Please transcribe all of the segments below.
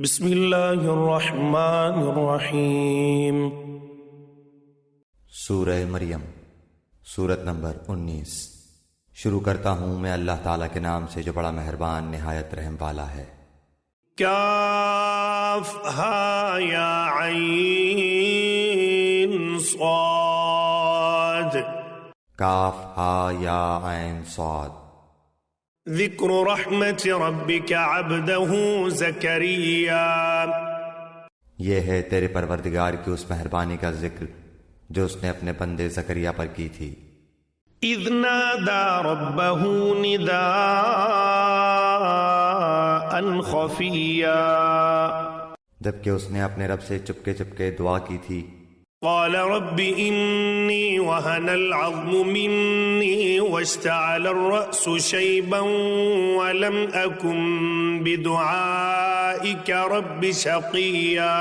بسم اللہ الرحمن الرحیم۔ سورہ مریم، سورت نمبر 19۔ شروع کرتا ہوں میں اللہ تعالیٰ کے نام سے جو بڑا مہربان نہایت رحم والا ہے۔ کاف ہا یا عین صاد، کاف ہا یا عین صاد۔ ذکر رحمت ربک عبدہ زکریا، یہ ہے تیرے پروردگار کی اس مہربانی کا ذکر جو اس نے اپنے بندے زکریا پر کی تھی۔ اذ نادى ربه نداء خفیا، جبکہ اس نے اپنے رب سے چپکے چپکے دعا کی تھی۔ قال رب انی وهن العظم منی واشتعل الرأس شیبا ولم اکن بدعائک رب شقیا،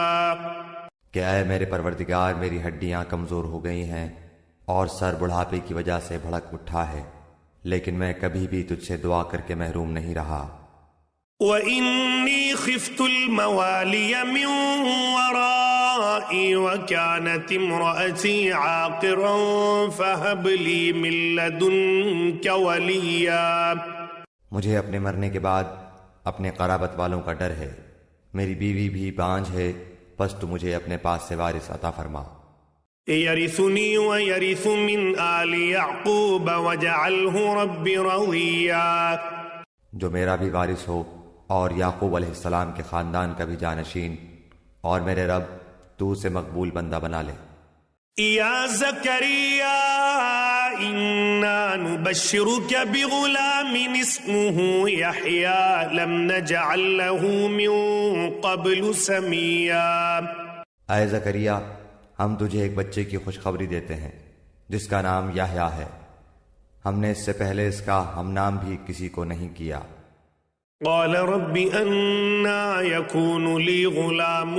کہ اے میرے پروردگار، میری ہڈیاں کمزور ہو گئی ہیں اور سر بڑھاپے کی وجہ سے بھڑک اٹھا ہے، لیکن میں کبھی بھی تجھ سے دعا کر کے محروم نہیں رہا۔ وَإِنِّي خِفْتُ الْمَوَالِيَ مِنْ وَرَائِي وَكَانَتِ امْرَأَتِي عَاقِرًا فَهَبْ لِي مِن لَّدُنكَ وَلِيًّا، مجھے اپنے مرنے کے بعد اپنے قرابت والوں کا ڈر ہے، میری بیوی بھی بانجھ ہے، پس تو مجھے اپنے پاس سے وارث عطا فرما۔ يَرِثُنِي وَيَرِثُ مِنْ آلِ يَعْقُوبَ وَاجْعَلْهُ رَبِّ رَضِيًّا، جو میرا بھی وارث ہو اور یعقوب علیہ السلام کے خاندان کا بھی جانشین، اور میرے رب تو اسے مقبول بندہ بنا لے۔ یا زکریا انا نبشرک بغلام اسمه یحییٰ لم نجعل له من قبل سمیا، اے زکریا، ہم تجھے ایک بچے کی خوشخبری دیتے ہیں جس کا نام یحییٰ ہے، ہم نے اس سے پہلے اس کا ہم نام بھی کسی کو نہیں کیا۔ قال رب أنا يكون لي غلام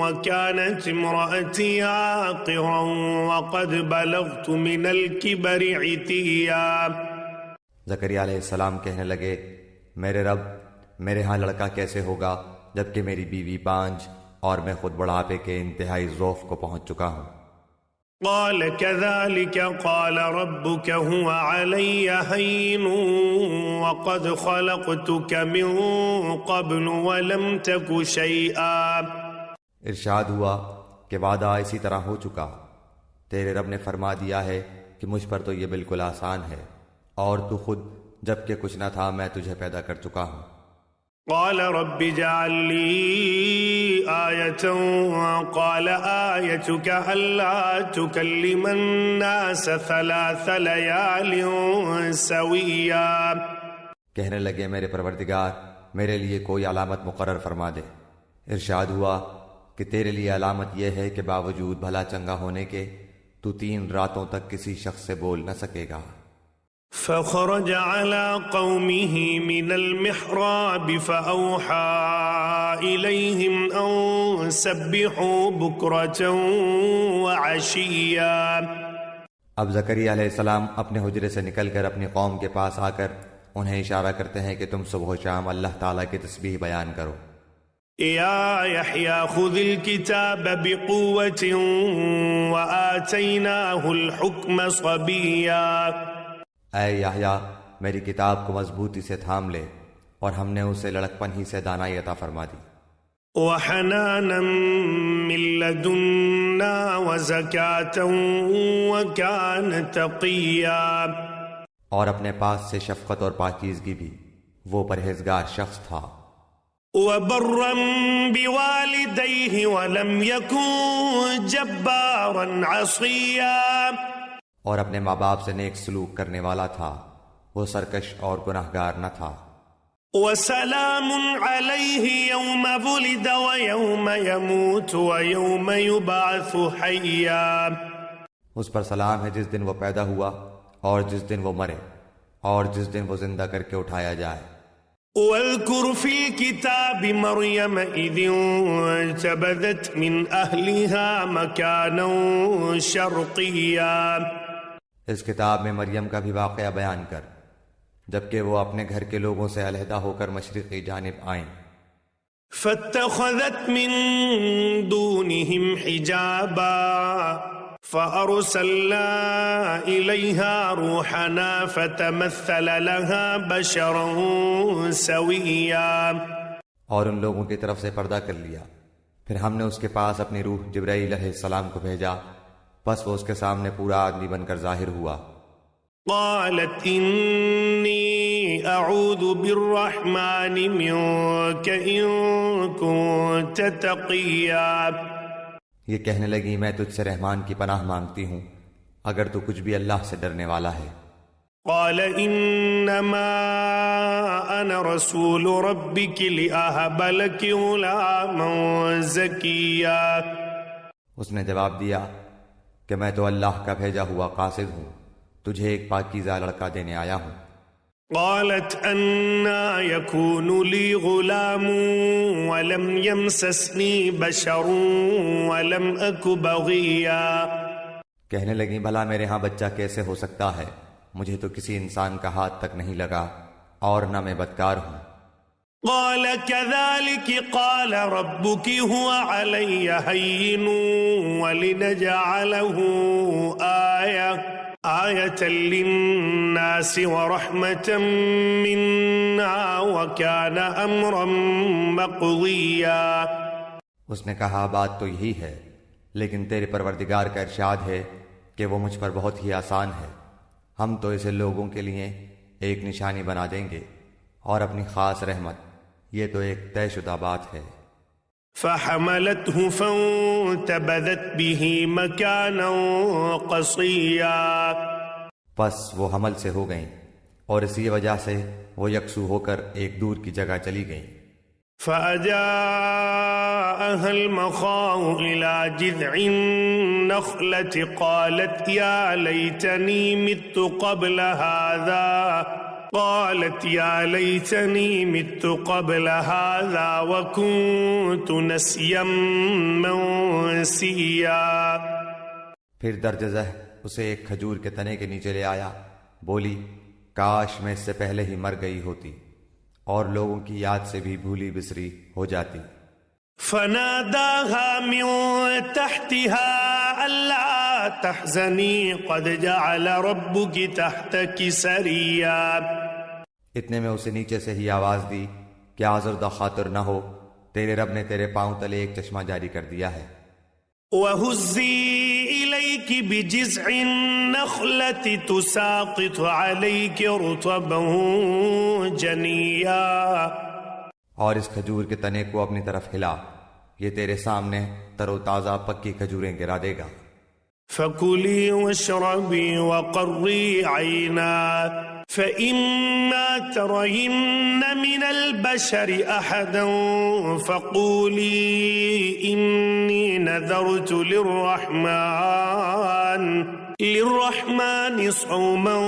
وكانت امرأتي عاقرا وقد بلغت من الكبر عتيا، زکریا علیہ السلام کہنے لگے، میرے رب، میرے ہاں لڑکا کیسے ہوگا جبکہ میری بیوی بانجھ اور میں خود بڑھاپے کے انتہائی ضعف کو پہنچ چکا ہوں۔ قال كذلك قال ربك هو علي هين وقد خلقتك من قبل ولم تك شيئا، ارشاد ہوا کہ وعدہ اسی طرح ہو چکا، تیرے رب نے فرما دیا ہے کہ مجھ پر تو یہ بالکل آسان ہے، اور تو خود جبکہ کچھ نہ تھا میں تجھے پیدا کر چکا ہوں۔ قال رب اجعل لي آية قال آيتك ألا تكلم الناس 3 ليال سويا، کہنے لگے میرے پروردگار، میرے لیے کوئی علامت مقرر فرما دے۔ ارشاد ہوا کہ تیرے لیے علامت یہ ہے کہ باوجود بھلا چنگا ہونے کے تو 3 راتوں تک کسی شخص سے بول نہ سکے گا۔ فخرج على قومه من المحراب فأوحى إليهم أن سبحوا بكرة وعشيا، اب زکریا علیہ السلام اپنے حجرے سے نکل کر اپنی قوم کے پاس آ کر انہیں اشارہ کرتے ہیں کہ تم صبح و شام اللہ تعالیٰ کی تسبیح بیان کرو۔ يا يحيى خذ الكتاب بقوة وآتيناه الحكم صبيا، اے یحییٰ، میری کتاب کو مضبوطی سے تھام لے اور ہم نے اسے لڑکپن ہی سے دانائی عطا فرما دی۔ وحنانا من لدنا وزكاة وكان تقيا، اور اپنے پاس سے شفقت اور پاکیزگی بھی، وہ پرہیزگار شخص تھا۔ وبرا بوالديه ولم يكن جبارا عصيا، اور اپنے ماں باپ سے نیک سلوک کرنے والا تھا، وہ سرکش اور گناہگار نہ تھا۔ وسلام عليه يوم ولد ويوم يموت ويوم يبعث حيا، اس پر سلام ہے جس دن وہ پیدا ہوا اور جس دن وہ مرے اور جس دن وہ زندہ کر کے اٹھایا جائے۔ واذكر في الكتاب مريم إذ انتبذت من أهلها مكانا شرقيا، اس کتاب میں مریم کا بھی واقعہ بیان کر جبکہ وہ اپنے گھر کے لوگوں سے علیحدہ ہو کر مشرقی جانب آئیں۔ فاتخذت من دونهم حجابا فأرسلنا إليها روحنا فتمثل لها بشرا سويا. اور ان لوگوں کی طرف سے پردہ کر لیا، پھر ہم نے اس کے پاس اپنی روح جبرائیل علیہ السلام کو بھیجا، پس وہ اس کے سامنے پورا آدمی بن کر ظاہر ہوا. قالت إني أعوذ بالرحمن منك إن كنت تقيا. یہ کہنے لگی میں تجھ سے رحمان کی پناہ مانگتی ہوں اگر تو کچھ بھی اللہ سے ڈرنے والا ہے. قال انما انا رسول ربك لأهب لك غلاما زكيا. اس نے جواب دیا کہ میں تو اللہ کا بھیجا ہوا قاصد ہوں، تجھے ایک پاکیزہ لڑکا دینے آیا ہوں. قالت أنا يكون لي غلام ولم يمسسني بشر ولم أك بغيا. کہنے لگی بھلا میرے ہاں بچہ کیسے ہو سکتا ہے، مجھے تو کسی انسان کا ہاتھ تک نہیں لگا اور نہ میں بدکار ہوں. قال كذلك قال ربك هو علي هين ولنجعله آية للناس ورحمة منا وكان أمرا مقضيا. اس نے کہا بات تو یہی ہے، لیکن تیرے پروردگار کا ارشاد ہے کہ وہ مجھ پر بہت ہی آسان ہے، ہم تو اسے لوگوں کے لیے ایک نشانی بنا دیں گے اور اپنی خاص رحمت، یہ تو ایک طے شدہ بات ہے. فحملته فانتبذت به مكانا قصيا. پس وہ حمل سے ہو گئیں اور اسی وجہ سے وہ یکسو ہو کر ایک دور کی جگہ چلی گئیں. فأجاءها المخاض إلى جذع النخلة قالت يا ليتني مت قبل هذا وكنت نسيا منسيا. پھر درجہ اسے ایک کھجور کے تنے کے نیچے لے آیا، بولی کاش میں اس سے پہلے ہی مر گئی ہوتی اور لوگوں کی یاد سے بھی بھولی بسری ہو جاتی. فناداها من تحتها ألا تحزني قد جعل ربك تحتك سريا. اتنے میں اسے نیچے سے ہی آواز دی کہ آزردہ خاطر نہ ہو، تیرے رب نے تیرے پاؤں تلے ایک چشمہ جاری کر دیا ہے. وَهُزِّي إِلَيْكِ بِجِذْعِ النَّخْلَةِ تُسَاقِطُ عَلَيْكِ رُطَبًا جَنِيًّا. اور اس کھجور کے تنے کو اپنی طرف ہلا، یہ تیرے سامنے تر و تازہ پکی کھجوریں گرا دے گا. فَكُلِي وَاشْرَبِي وَقَرِّي عَيْنًا فَإِمَّا تَرَيِنَّ مِنَ الْبَشَرِ أَحَدًا فَقُولِي إِنِّي نَذَرْتُ لِلرَّحْمَنِ صَوْمًا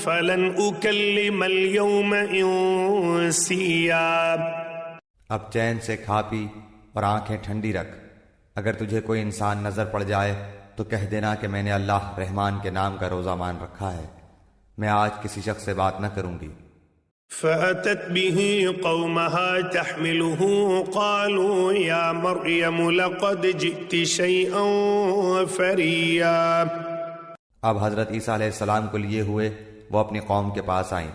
فَلَنْ أُكَلِّمَ الْيَوْمَ إِنسِيًّا. اب چین سے کھا پی اور آنکھیں ٹھنڈی رکھ، اگر تجھے کوئی انسان نظر پڑ جائے تو کہہ دینا کہ میں نے اللہ رحمان کے نام کا روزہ مان رکھا ہے، میں آج کسی شخص سے بات نہ کروں گی. فأتت به قومها تحمله قالوا يا مريم لقد جئت شيئا فريا. اب حضرت عیسیٰ علیہ السلام کو لیے ہوئے وہ اپنی قوم کے پاس آئیں،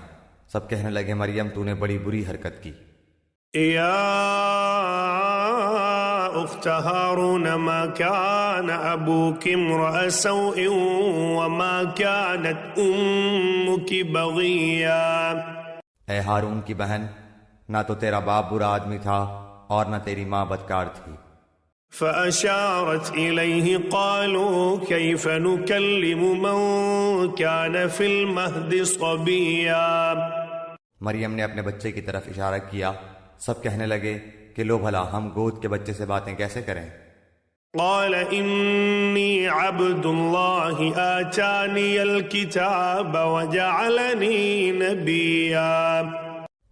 سب کہنے لگے مریم تو نے بڑی بری حرکت کی. یا اخت ہارون ما كان ابوك امرأ سوء وما كانت امك بغيا. اے ہارون کی بہن، نہ تو تیرا باپ برا آدمی تھا اور نہ تیری ماں بدکار تھی. فأشارت إليه قالوا كيف نكلم من كان في المهد صبيا. مریم نے اپنے بچے کی طرف اشارہ کیا، سب کہنے لگے کہ لو بھلا ہم گود کے بچے سے باتیں کیسے کریں. قال إني عبد الله آتاني الكتاب وجعلني نبيا.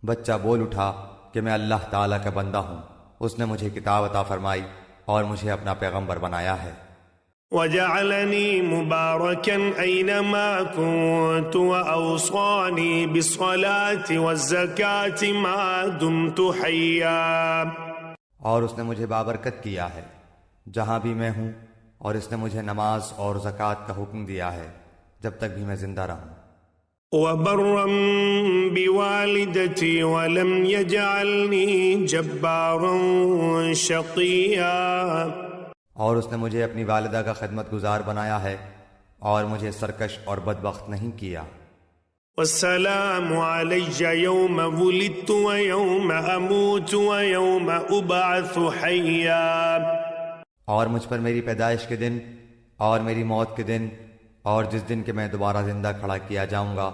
بچہ بول اٹھا کہ میں اللہ تعالیٰ کا بندہ ہوں، اس نے مجھے کتاب عطا فرمائی اور مجھے اپنا پیغمبر بنایا ہے. وجعلني مباركا أينما كنت وأوصاني بالصلاة والزكاة ما دمت حيا. اور اس نے مجھے بابرکت کیا ہے جہاں بھی میں ہوں، اور اس نے مجھے نماز اور زکوٰۃ کا حکم دیا ہے جب تک بھی میں زندہ رہوں۔ وبرا بوالدتي ولم يجعلني جبارا شقيا، اور اس نے مجھے اپنی والدہ کا خدمت گزار بنایا ہے اور مجھے سرکش اور بدبخت نہیں کیا۔ والسلام علي يوم ولدت ويوم أموت ويوم أبعث حيا، اور مجھ پر میری پیدائش کے دن اور میری موت کے دن اور جس دن کہ میں دوبارہ زندہ کھڑا کیا جاؤں گا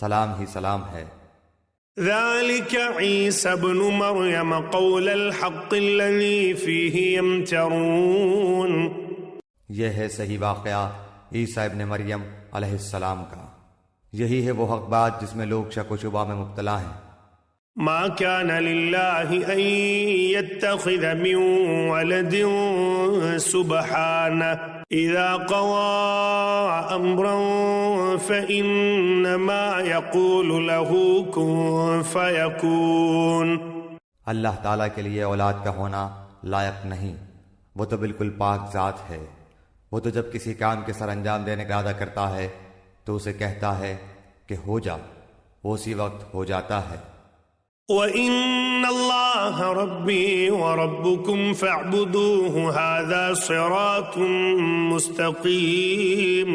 سلام ہی سلام ہے۔ ذلك عيسى ابن مريم قول الحق الذي فيه يمترون، یہ ہے صحیح واقعہ عیسیٰ ابن مریم علیہ السلام کا، یہی ہے وہ حق بات جس میں لوگ شک و شبہ میں مبتلا ہیں۔ ما كان لله أن يتخذ من ولد سبحانه إذا قضى أمرا فإنما يقول له كن فيكون۔ اللہ تعالیٰ کے لیے اولاد کا ہونا لائق نہیں، وہ تو بالکل پاک ذات ہے، وہ تو جب کسی کام کے سر انجام دینے کا ارادہ کرتا ہے تو اسے کہتا ہے کہ ہو جا، وہ اسی وقت ہو جاتا ہے۔ وَإِنَّ اللَّهَ رَبِّي وَرَبُّكُمْ فَاعْبُدُوهُ هَذَا صِرَاطٌ مُسْتَقِيمٌ،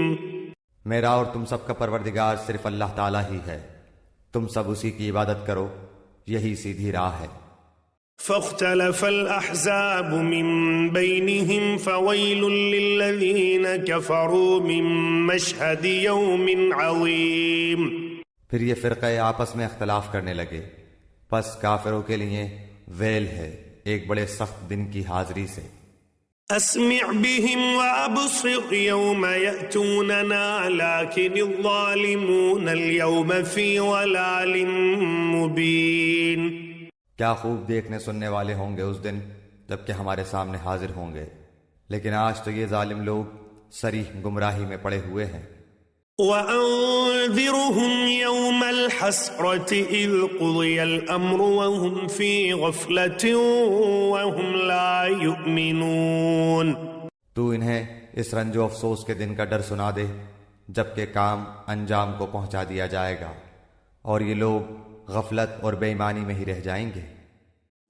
میرا اور تم سب کا پروردگار صرف اللہ تعالیٰ ہی ہے، تم سب اسی کی عبادت کرو، یہی سیدھی راہ ہے۔ فاختلف الأحزاب من بينهم فويل للذين كفروا من مشهد يوم عظيم، پھر یہ فرقے آپس میں اختلاف کرنے لگے، پس کافروں کے لیے ویل ہے ایک بڑے سخت دن کی حاضری سے۔ اسمع بهم وابصر يوم يأتوننا لكن الظالمون اليوم في ضلال مبين، کیا خوب دیکھنے سننے والے ہوں گے اس دن جبکہ ہمارے سامنے حاضر ہوں گے، لیکن آج تو یہ ظالم لوگ صریح گمراہی میں پڑے ہوئے ہیں۔ وَأَنذِرْهُمْ يَوْمَ الْحَسْرَةِ إِذْ قُضِيَ الْأَمْرُ وَهُمْ فِي غَفْلَةٍ وَهُمْ لَا يُؤْمِنُونَ، تو انہیں اس رنج و افسوس کے دن کا ڈر سنا دے جبکہ کام انجام کو پہنچا دیا جائے گا اور یہ لوگ غفلت اور بے ایمانی میں ہی رہ جائیں گے۔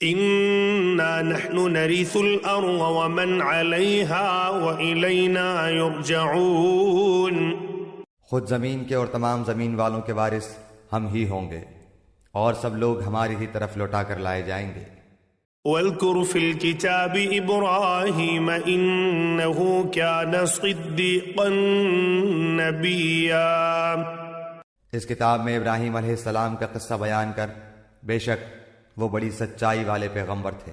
إِنَّا نَحْنُ نَرِثُ الْأَرْضَ وَمَنْ عَلَيْهَا وَإِلَيْنَا يُرْجَعُونَ، خود زمین کے اور تمام زمین والوں کے وارث ہم ہی ہوں گے اور سب لوگ ہماری ہی طرف لوٹا کر لائے جائیں گے۔ وَاذْكُرْ فِي الْكِتَابِ إِبْرَاهِيمَ إِنَّهُ كَانَ صِدِّيقًا نَبِيًّا، اس کتاب میں ابراہیم علیہ السلام کا قصہ بیان کر بے شک وہ بڑی سچائی والے پیغمبر تھے۔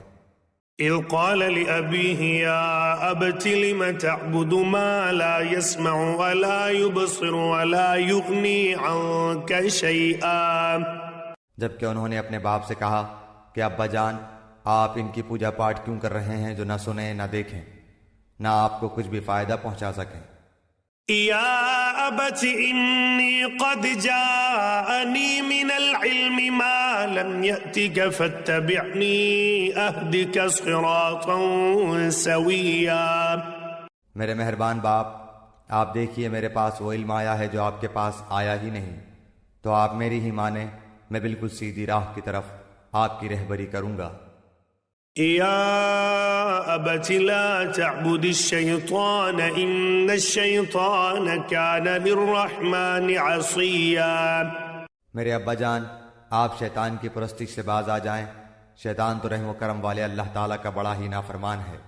إِذْ قَالَ لِأَبِيهِ يَا أَبَتِ لِمَ تَعْبُدُ مَا لَا يَسْمَعُ وَلَا يُبْصِرُ وَلَا يُغْنِي عَنْكَ شَيْئًا، جبکہ انہوں نے اپنے باپ سے کہا کہ ابا جان آپ ان کی پوجا پاٹ کیوں کر رہے ہیں جو نہ سنیں نہ دیکھیں، نہ آپ کو کچھ بھی فائدہ پہنچا سکیں۔ يَا أَبَتِ إِنِّي قَدْ جَاءَنِي مِنَ الْعِلْمِ مَا لَمْ يَأْتِكَ فَاتَّبِعْنِي أَهْدِكَ صِرَاطًا سَوِيًّا، میرے مہربان باپ، آپ دیکھیے میرے پاس وہ علم آیا ہے جو آپ کے پاس آیا ہی نہیں، تو آپ میری ہی مانیں، میں بالکل سیدھی راہ کی طرف آپ کی رہبری کروں گا۔ يَا أَبَتِ لَا تَعْبُدِ الشَّيْطَانَ إِنَّ الشَّيْطَانَ كَانَ لِلرَّحْمَنِ عَصِيًّا، میرے ابا جان آپ شیطان کی پرستش سے باز آ جائیں، شیطان تو رحم و کرم والے اللہ تعالیٰ کا بڑا ہی نافرمان ہے۔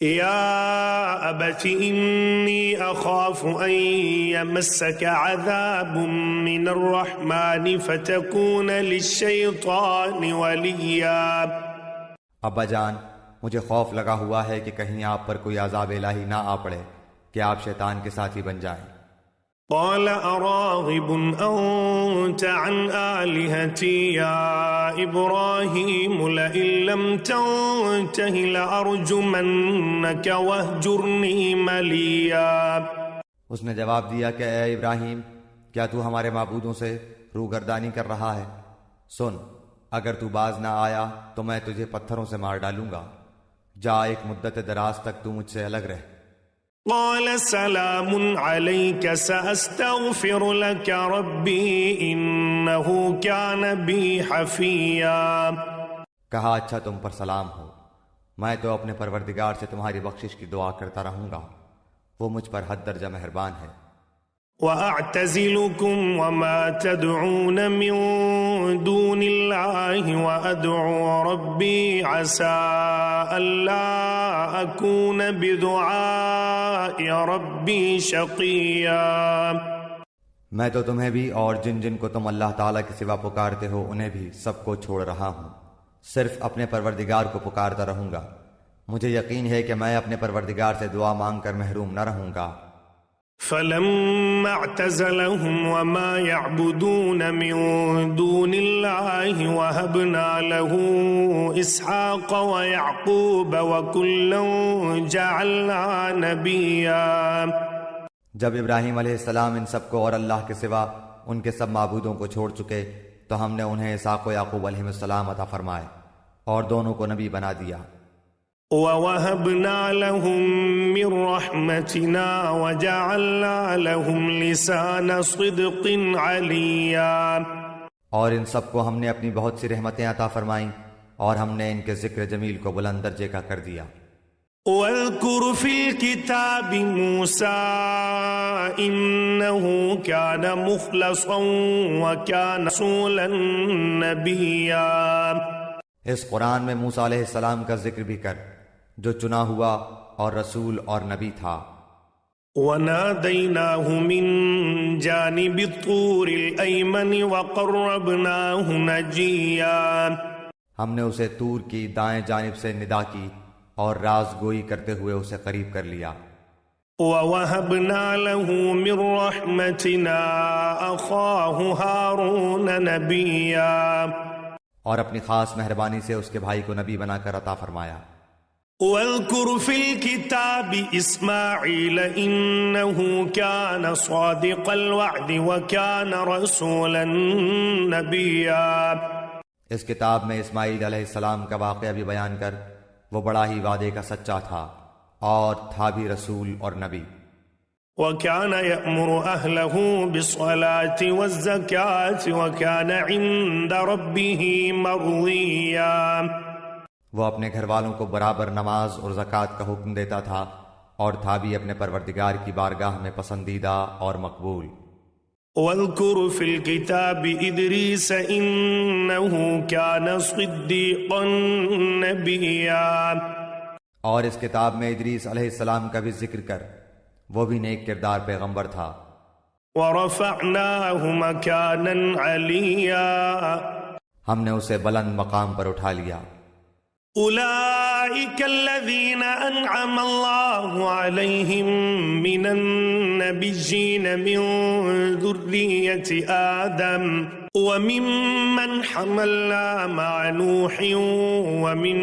يَا أَبَتِ إِنِّي أَخَافُ أَن يَمَسَّكَ عَذَابٌ مِّنَ الرَّحْمَنِ فَتَكُونَ لِلشَّيْطَانِ وَلِيًّا، ابا جان مجھے خوف لگا ہوا ہے کہ کہیں آپ پر کوئی عذاب الہی نہ آ پڑے کہ آپ شیطان کے ساتھی بن جائیں۔ قال أراغب أنت عن آلهتي يا إبراهيم لئن لم تنته لأرجمنك واهجرني مليا، اس نے جواب دیا کہ اے ابراہیم کیا تو ہمارے معبودوں سے روگردانی کر رہا ہے؟ سن، اگر تو باز نہ آیا تو میں تجھے پتھروں سے مار ڈالوں گا، جا ایک مدت دراز تک تو مجھ سے الگ رہ۔ قال سلام عليك سأستغفر لك ربي إنه كان بي حفيا۔ کہا اچھا تم پر سلام ہو، میں تو اپنے پروردگار سے تمہاری بخشش کی دعا کرتا رہوں گا، وہ مجھ پر حد درجہ مہربان ہے۔ وَأَعْتَزِلُكُمْ وَمَا تَدْعُونَ مِن دُونِ اللَّهِ وَأَدْعُو رَبِّي عَسَىٰ أَلَّا أَكُونَ بِدُعَاءِ رَبِّي شَقِيًّا۔ میں تو تمہیں بھی اور جن جن کو تم اللہ تعالیٰ کے سوا پکارتے ہو انہیں بھی سب کو چھوڑ رہا ہوں، صرف اپنے پروردگار کو پکارتا رہوں گا، مجھے یقین ہے کہ میں اپنے پروردگار سے دعا مانگ کر محروم نہ رہوں گا۔ فَلَمَّا اعْتَزَلَهُمْ وَمَا يَعْبُدُونَ مِن دُونِ اللَّهِ وَهَبْنَا لَهُ إِسْحَاقَ وَيَعْقُوبَ وَكُلًّا جَعَلْنَا نَبِيًّا۔ جب ابراہیم علیہ السلام ان سب کو اور اللہ کے سوا ان کے سب معبودوں کو چھوڑ چکے تو ہم نے انہیں اسحاق و یعقوب علیہ السلام عطا فرمائے اور دونوں کو نبی بنا دیا۔ وَوَهَبْنَا لَهُم مِّن رَّحْمَتِنَا وَجَعَلْنَا لَهُمْ لِسَانَ صِدْقٍ عَلِيًّا۔ اور ان سب کو ہم نے اپنی بہت سی رحمتیں عطا فرمائیں اور ہم نے ان کے ذکر جمیل کو بلند درجے کا کر دیا۔ وَاذْكُرْ فِي الْكِتَابِ مُوسَىٰ إِنَّهُ كَانَ مُخْلَصًا وَكَانَ رَسُولًا نَبِيًّا۔ اس قرآن میں موسیٰ علیہ السلام کا ذکر بھی کر جو چنا ہوا اور رسول اور نبی تھا۔ وَنَادَيْنَاهُ مِن جَانِبِ الطُّورِ الْأَيْمَنِ وَقَرَّبْنَاهُ نَجِيًّا۔ ہم نے اسے طور کی دائیں جانب سے ندا کی اور راز گوئی کرتے ہوئے اسے قریب کر لیا۔ وَوَهَبْنَا لَهُ مِن رَّحْمَتِنَا أَخَاهُ هَارُونَ نَبِيًّا۔ اور اپنی خاص مہربانی سے اس کے بھائی کو نبی بنا کر عطا فرمایا۔ وَاذْكُرْ فِي الْكِتَابِ إِسْمَاعِيلَ إِنَّهُ كَانَ صَادِقَ الْوَعْدِ وَكَانَ رَسُولًا نَبِيًّا۔ اس کتاب میں اسماعیل علیہ السلام کا واقعہ بھی بیان کر، وہ بڑا ہی وعدے کا سچا تھا اور تھا بھی رسول اور نبی۔ وَكَانَ يَأْمُرُ أَهْلَهُ بِالصَّلَاةِ وَالزَّكَاةِ وَكَانَ عِندَ رَبِّهِ مَرْضِيًّا۔ وہ اپنے گھر والوں کو برابر نماز اور زکوٰۃ کا حکم دیتا تھا اور تھا بھی اپنے پروردگار کی بارگاہ میں پسندیدہ اور مقبول۔ وَاذْكُرْ فِي الْكِتَابِ إِدْرِيسَ إِنَّهُ كَانَ صِدِّيقًا نَبِيًّا۔ اور اس کتاب میں ادریس علیہ السلام کا بھی ذکر کر، وہ بھی نیک کردار پیغمبر تھا۔ وَرَفَعْنَاهُ مَكَانًا عَلِيًّا۔ ہم نے اسے بلند مقام پر اٹھا لیا۔ أُولَئِكَ الَّذِينَ أَنْعَمَ اللَّهُ عَلَيْهِم مِّنَ النَّبِيِّينَ مِن ذُرِّيَّةِ آدَمَ وَمِمَّنْ حَمَلْنَا مَعَ نُوحٍ وَمِن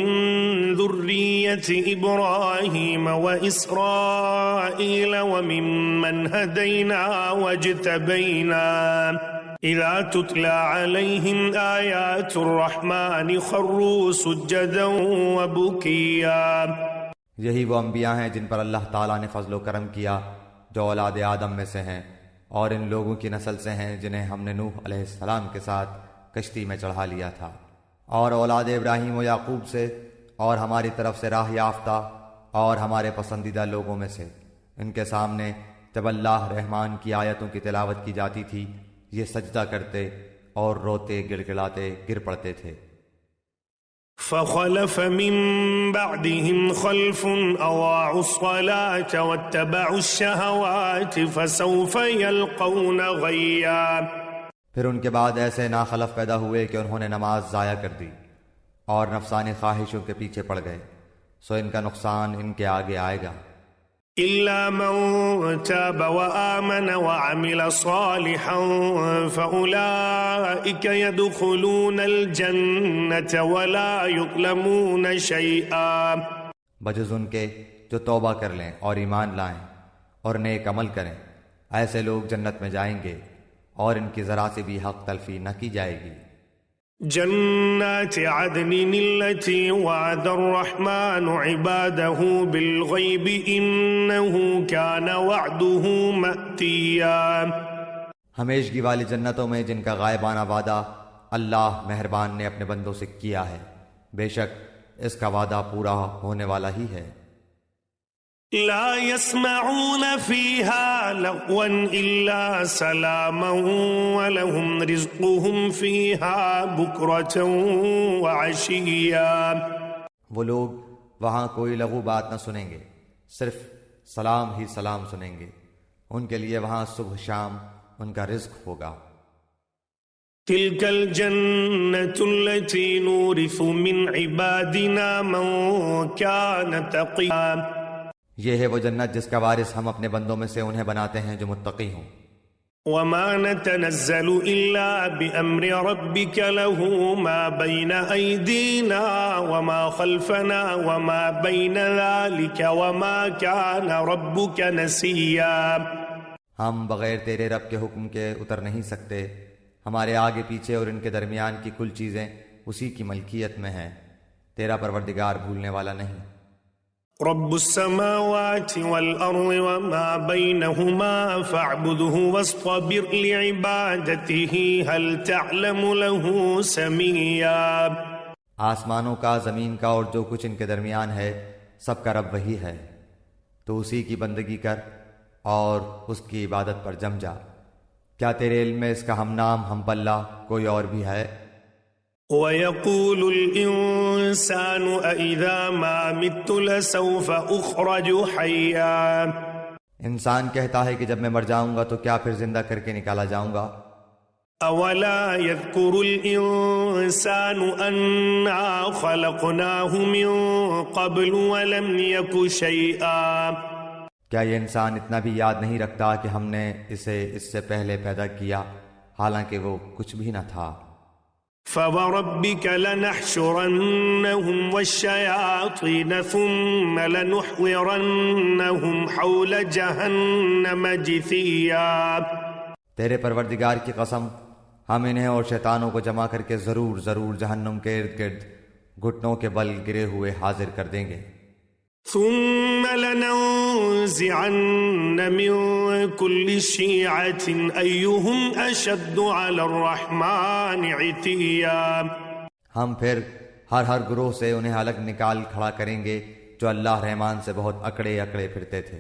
ذُرِّيَّةِ إِبْرَاهِيمَ وَإِسْرَائِيلَ وَمِمَّنْ هَدَيْنَا وَاجْتَبَيْنَا إِذَا تُتْلَى عَلَيْهِمْ آيَاتُ الرَّحْمَنِ خَرُّوا سُجَّدًا وَبُكِيًّا۔ یہی وہ انبیاء ہیں جن پر اللہ تعالیٰ نے فضل و کرم کیا، جو اولاد آدم میں سے ہیں اور ان لوگوں کی نسل سے ہیں جنہیں ہم نے نوح علیہ السلام کے ساتھ کشتی میں چڑھا لیا تھا، اور اولاد ابراہیم و یعقوب سے اور ہماری طرف سے راہ یافتہ اور ہمارے پسندیدہ لوگوں میں سے۔ ان کے سامنے جب اللہ رحمان کی آیتوں کی تلاوت کی جاتی تھی یہ سجدہ کرتے اور روتے گڑ گڑاتے گر پڑتے تھے۔ فخلف من بعدهم خلف اضاعوا الصلاة واتبعوا الشهوات فسوف يلقون غيا۔ پھر ان کے بعد ایسے ناخلف پیدا ہوئے کہ انہوں نے نماز ضائع کر دی اور نفسانی خواہشوں کے پیچھے پڑ گئے، سو ان کا نقصان ان کے آگے آئے گا۔ إلا من تاب وآمن وعمل صالحا فأولئك يدخلون الجنة ولا يظلمون شيئا۔ بجز ان کے جو توبہ کر لیں اور ایمان لائیں اور نیک عمل کریں، ایسے لوگ جنت میں جائیں گے اور ان کی ذرا سے بھی حق تلفی نہ کی جائے گی۔ جنات عدن التي وعد الرحمن عباده بالغيب إنه كان وعده مأتيا۔ ہمیشگی والی جنتوں میں جن کا غائبانہ وعدہ اللہ مہربان نے اپنے بندوں سے کیا ہے، بے شک اس کا وعدہ پورا ہونے والا ہی ہے۔ لا يسمعون فيها لغوا إلا سلاما ولهم رزقهم فيها بكرة وعشيا۔ وہ لوگ وہاں کوئی لغو بات نہ سنیں گے، صرف سلام ہی سلام سنیں گے، ان کے لیے وہاں صبح شام ان کا رزق ہوگا۔ تلك الجنة التي نورث من عبادنا من كان تقيا۔ یہ ہے وہ جنت جس کا وارث ہم اپنے بندوں میں سے انہیں بناتے ہیں جو متقی ہوں۔ وما نتنزل إلا بأمر ربك له ما بين أيدينا وما خلفنا وما بين ذلك وما كان ربك نسيا۔ ہم بغیر تیرے رب کے حکم کے اتر نہیں سکتے، ہمارے آگے پیچھے اور ان کے درمیان کی کل چیزیں اسی کی ملکیت میں ہیں، تیرا پروردگار بھولنے والا نہیں۔ رب السماوات والأرض وما بينهما فاعبده واصطبر لعبادته هل تعلم له سميا۔ آسمانوں کا، زمین کا اور جو کچھ ان کے درمیان ہے سب کا رب وہی ہے، تو اسی کی بندگی کر اور اس کی عبادت پر جم جا۔ کیا تیرے علم میں اس کا ہم نام ہم پلہ کوئی اور بھی ہے؟ وَيَقُولُ الْإِنسَانُ أَإِذَا مَا مِتُّ لَسَوْفَ أُخْرَجُ حَيًّا۔ انسان کہتا ہے کہ جب میں مر جاؤں گا تو کیا پھر زندہ کر کے نکالا جاؤں گا؟ أَوَلَا يَذْكُرُ الْإِنسَانُ أَنَّا خَلَقْنَاهُ مِن قَبْلُ وَلَمْ يَكُ شَيْئًا۔ کیا یہ انسان اتنا بھی یاد نہیں رکھتا کہ ہم نے اسے اس سے پہلے پیدا کیا حالانکہ وہ کچھ بھی نہ تھا؟ فَوَرَبِّكَ لَنَحْشُرَنَّهُمْ وَالشَّيَاطِينَ ثُمَّ لَنُحْضِرَنَّهُمْ حَوْلَ جَهَنَّمَ جِثِيًّا۔ تیرے پروردگار کی قسم، ہم انہیں اور شیطانوں کو جمع کر کے ضرور جہنم کے ارد گرد گھٹنوں کے بل گرے ہوئے حاضر کر دیں گے۔ ثم لننزعن من كل شيعة أيهم أشد على الرحمن عتيا۔ ہم پھر ہر گروہ سے انہیں الگ نکال کھڑا کریں گے جو اللہ رحمان سے بہت اکڑے پھرتے تھے۔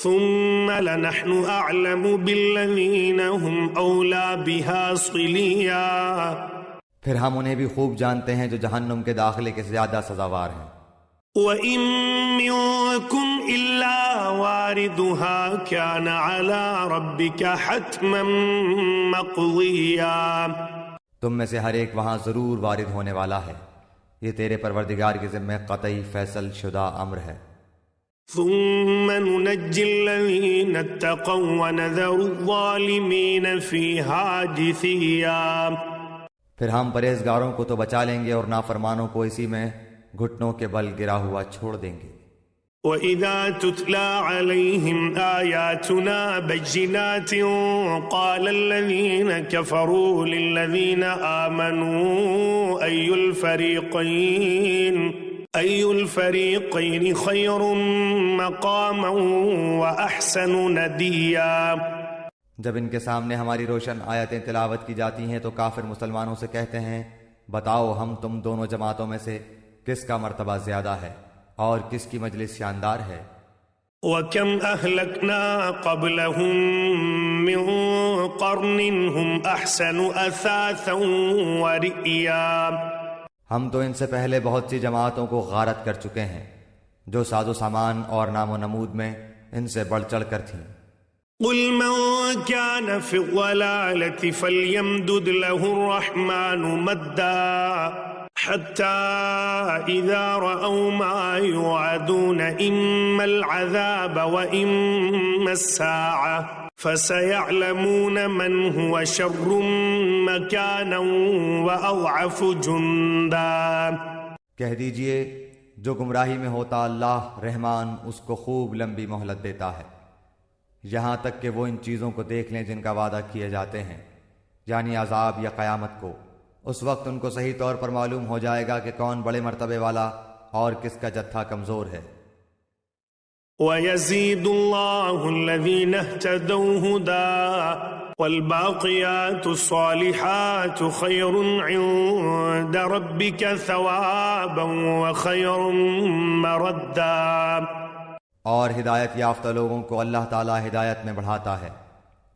ثم لنحن أعلم بالذين هم أولى بها صليا۔ پھر ہم انہیں بھی خوب جانتے ہیں جو جہنم کے داخلے کے زیادہ سزاوار ہیں۔ وَإِن مِّنكُمْ إِلَّا وَارِدُهَا كَانَ عَلَى رَبِّكَ حَتْمًا مَّقْضِيًّا۔ تم میں سے ہر ایک وہاں ضرور وارد ہونے والا ہے، یہ تیرے پروردگار کے ذمہ قطعی فیصل شدہ امر ہے۔ ثُمَّ نُنَجِّي الَّذِينَ اتَّقَوْا وَنَذَرُ الظَّالِمِينَ فِيهَا جِثِيًّا۔ پھر ہم پرہیزگاروں کو تو بچا لیں گے اور نافرمانوں کو اسی میں گھٹنوں کے بل گرا ہوا چھوڑ دیں گے۔ وَإِذَا تُتْلَى عَلَيْهِمْ آيَاتُنَا بَيِّنَاتٍ قَالَ الَّذِينَ كَفَرُوا لِلَّذِينَ آمَنُوا أَيُّ الْفَرِيقَيْنِ خَيْرٌ مَّقَامًا وَأَحْسَنُ نَدِيًّا۔ جب ان کے سامنے ہماری روشن آیتیں تلاوت کی جاتی ہیں تو کافر مسلمانوں سے کہتے ہیں، بتاؤ ہم تم دونوں جماعتوں میں سے کس کا مرتبہ زیادہ ہے اور کس کی مجلس شاندار ہے۔ وَكَمْ أَهْلَكْنَا قَبْلَهُمْ مِنْ قَرْنٍ هُمْ أَحْسَنُ أَثَاثًا وَرِئْيًا۔ ہم تو ان سے پہلے بہت سی جماعتوں کو غارت کر چکے ہیں جو ساز و سامان اور نام و نمود میں ان سے بڑھ چڑھ کر تھیں۔ قُلْ مَنْ كَانَ فِي الضَّلَالَةِ فَلْيَمْدُدْ لَهُ الرَّحْمَنُ مَدًّا حَتَّى إِذَا رَأَوْا مَا يُوعَدُونَ إِمَّا الْعَذَابَ وَإِمَّا السَّاعَةَ فَسَيَعْلَمُونَ مَنْ هُوَ شَرٌّ مَكَانًا وَأَضْعَفُ جُنْدًا۔ کہہ دیجئے جو گمراہی میں ہوتا اللہ رحمان اس کو خوب لمبی مہلت دیتا ہے، یہاں تک کہ وہ ان چیزوں کو دیکھ لیں جن کا وعدہ کیے جاتے ہیں، یعنی عذاب یا قیامت کو، اس وقت ان کو صحیح طور پر معلوم ہو جائے گا کہ کون بڑے مرتبے والا اور کس کا جتھا کمزور ہے۔ وَيَزِيدُ اللَّهُ الَّذِينَ اهْتَدَوْا هُدًى وَالْبَاقِيَاتُ الصَّالِحَاتُ خَيْرٌ عِندَ رَبِّكَ ثَوَابًا وَخَيْرٌ مَرَدًّا۔ اور ہدایت یافتہ لوگوں کو اللہ تعالی ہدایت میں بڑھاتا ہے،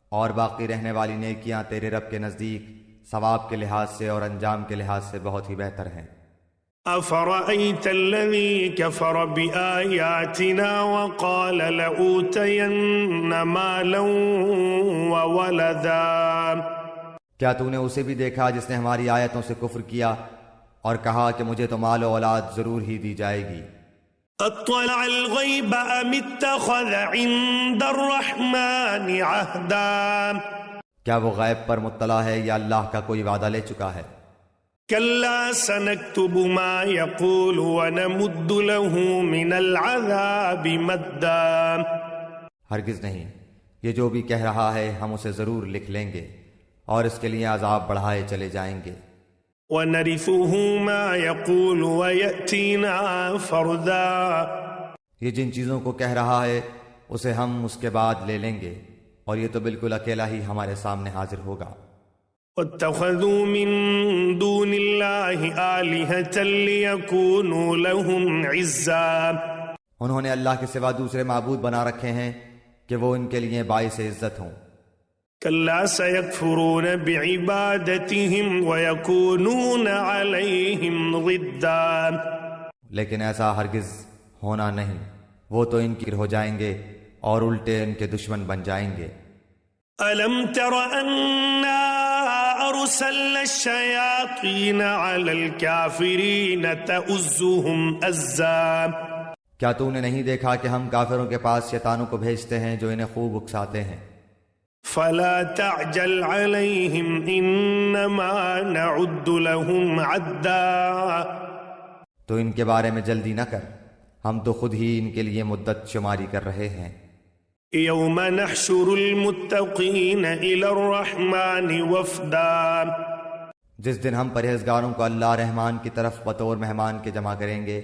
اور باقی رہنے والی نیکیاں تیرے رب کے نزدیک ثواب کے لحاظ سے اور انجام کے لحاظ سے بہت ہی بہتر ہیں۔ أَفَرَأَيْتَ الَّذِي كَفَرَ بِآيَاتِنَا وَقَالَ لَأُوتَيَنَّ مَالًا وَوَلَدًا۔ کیا تو نے اسے بھی دیکھا جس نے ہماری آیتوں سے کفر کیا اور کہا کہ مجھے تو مال و اولاد ضرور ہی دی جائے گی؟ اطلع الغیب ام اتخذ عند الرحمن عہدا۔ کیا وہ غیب پر مطلع ہے یا اللہ کا کوئی وعدہ لے چکا ہے؟ کلا سنکتب ما یقول ونمد له من العذاب مدا۔ ہرگز نہیں، یہ جو بھی کہہ رہا ہے ہم اسے ضرور لکھ لیں گے اور اس کے لیے عذاب بڑھائے چلے جائیں گے۔ وَنَرِثُهُ مَا يَقُولُ وَيَأْتِينَا فَرْدًا۔ یہ جن چیزوں کو کہہ رہا ہے اسے ہم اس کے بعد لے لیں گے، اور یہ تو بالکل اکیلا ہی ہمارے سامنے حاضر ہوگا۔ وَاتَّخَذُوا مِن دُونِ اللَّهِ آلِهَةً لِيَكُونُوا لَهُمْ عِزًّا۔ انہوں نے اللہ کے سوا دوسرے معبود بنا رکھے ہیں کہ وہ ان کے لیے باعث عزت ہوں۔ كلا سيكفرون بعبادتهم ويكونون عليهم ضدا۔ لیکن ایسا ہرگز ہونا نہیں، وہ تو ان کی ہو جائیں گے اور الٹے ان کے دشمن بن جائیں گے۔ ألم تر أنا أرسلنا الشياطين على الكافرين تؤزهم أزا۔ کیا تو نے نہیں دیکھا کہ ہم کافروں کے پاس شیطانوں کو بھیجتے ہیں جو انہیں خوب اکساتے ہیں؟ فلا تعجل عليهم انما نعد لهم عدا۔ تو ان کے بارے میں جلدی نہ کر، ہم تو خود ہی ان کے لیے مدت شماری کر رہے ہیں۔ یوم نحشر المتقین الی الرحمن وفدا۔ جس دن ہم پرہیزگاروں کو اللہ رحمان کی طرف بطور مہمان کے جمع کریں گے۔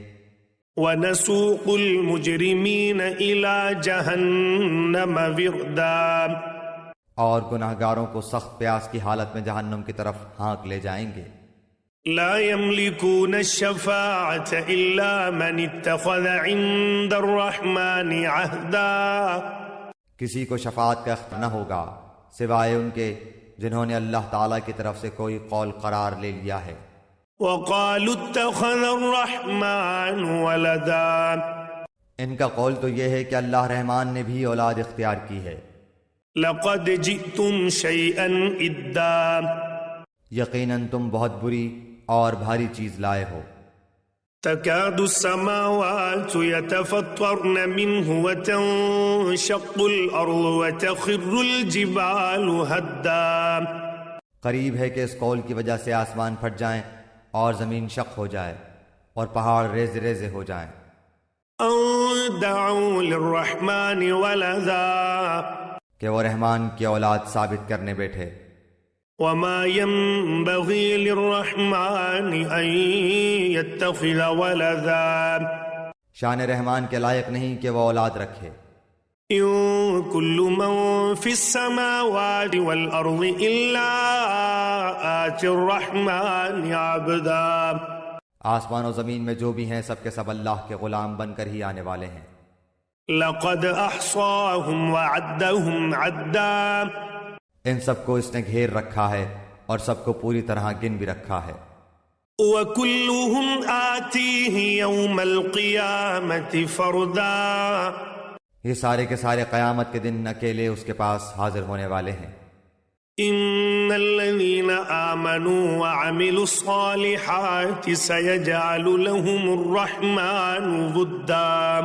ونسوق المجرمین الی جہنم وردا۔ اور گناہگاروں کو سخت پیاس کی حالت میں جہنم کی طرف ہانک لے جائیں گے۔ لا يملكون الشفاعة الا من اتخذ عند الرحمن عہدا۔ کسی کو شفاعت کا اختیار نہ ہوگا سوائے ان کے جنہوں نے اللہ تعالیٰ کی طرف سے کوئی قول قرار لے لیا ہے۔ وقالوا اتخذ الرحمن ولدا۔ ان کا قول تو یہ ہے کہ اللہ رحمان نے بھی اولاد اختیار کی ہے۔ لقد جئتم شيئا ادا۔ یقیناً تم بہت بری اور بھاری چیز لائے ہو۔ تكاد السماوات يتفطرن منه وتنشق الأرض وتخر الجبال هدا۔ قریب ہے کہ اس قول کی وجہ سے آسمان پھٹ جائیں اور زمین شق ہو جائے اور پہاڑ ریزے ریزے ہو جائیں۔ ان دعوا للرحمن ولدا۔ کہ وہ رحمان کی اولاد ثابت کرنے بیٹھے۔ وما ينبغي للرحمن ان يتخذ ولدا۔ شان رحمان کے لائق نہیں کہ وہ اولاد رکھے۔ ان كل من في السماوات والارض الا آتي الرحمن عبدا۔ آسمان و زمین میں جو بھی ہیں سب کے سب اللہ کے غلام بن کر ہی آنے والے ہیں۔ لقد احصاهم وعدهم عدا۔ ان سب کو اس نے گھیر رکھا ہے اور سب کو پوری طرح گن بھی رکھا ہے۔ وَكُلُّهُمْ آتِيهِ يَوْمَ الْقِيَامَةِ فَرْدًا۔ یہ سارے کے سارے قیامت کے دن اکیلے اس کے پاس حاضر ہونے والے ہیں۔ إِنَّ الَّذِينَ آمَنُوا وَعَمِلُوا الصَّالِحَاتِ سَيَجْعَلُ لَهُمُ الرَّحْمَنُ وُدًّا۔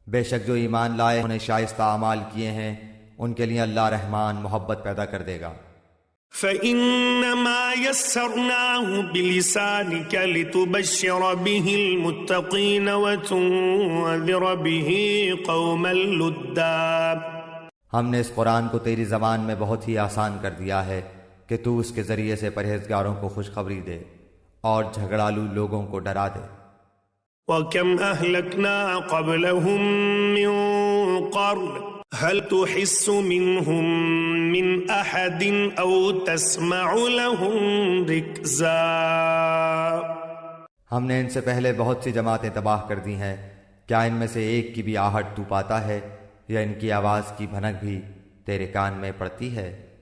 بے شک جو ایمان لائے انہیں شائستہ اعمال کیے ہیں ان کے لیے اللہ رحمان محبت پیدا کر دے گا۔ فَإِنَّمَا يَسَّرْنَاهُ بِلِسَانِكَ لِتُبَشِّرَ بِهِ الْمُتَّقِينَ وَتُنذِرَ بِهِ قَوْمًا لُدًّا۔ ہم نے اس قرآن کو تیری زبان میں بہت ہی آسان کر دیا ہے کہ تو اس کے ذریعے سے پرہیزگاروں کو خوشخبری دے اور جھگڑالو لوگوں کو ڈرا دے۔ وَكَمْ أَهْلَكْنَا قَبْلَهُمْ مِنْ قَرْنٍ هَلْ تُحِسُّ مِنْهُمْ مِنْ أَحَدٍ أَوْ تَسْمَعُ لَهُمْ رِكْزًا۔ ہم نے ان سے پہلے بہت سی جماعتیں تباہ کر دی ہیں، کیا ان میں سے ایک کی بھی آہٹ تو پاتا ہے یا ان کی آواز کی بھنک بھی تیرے کان میں پڑتی ہے؟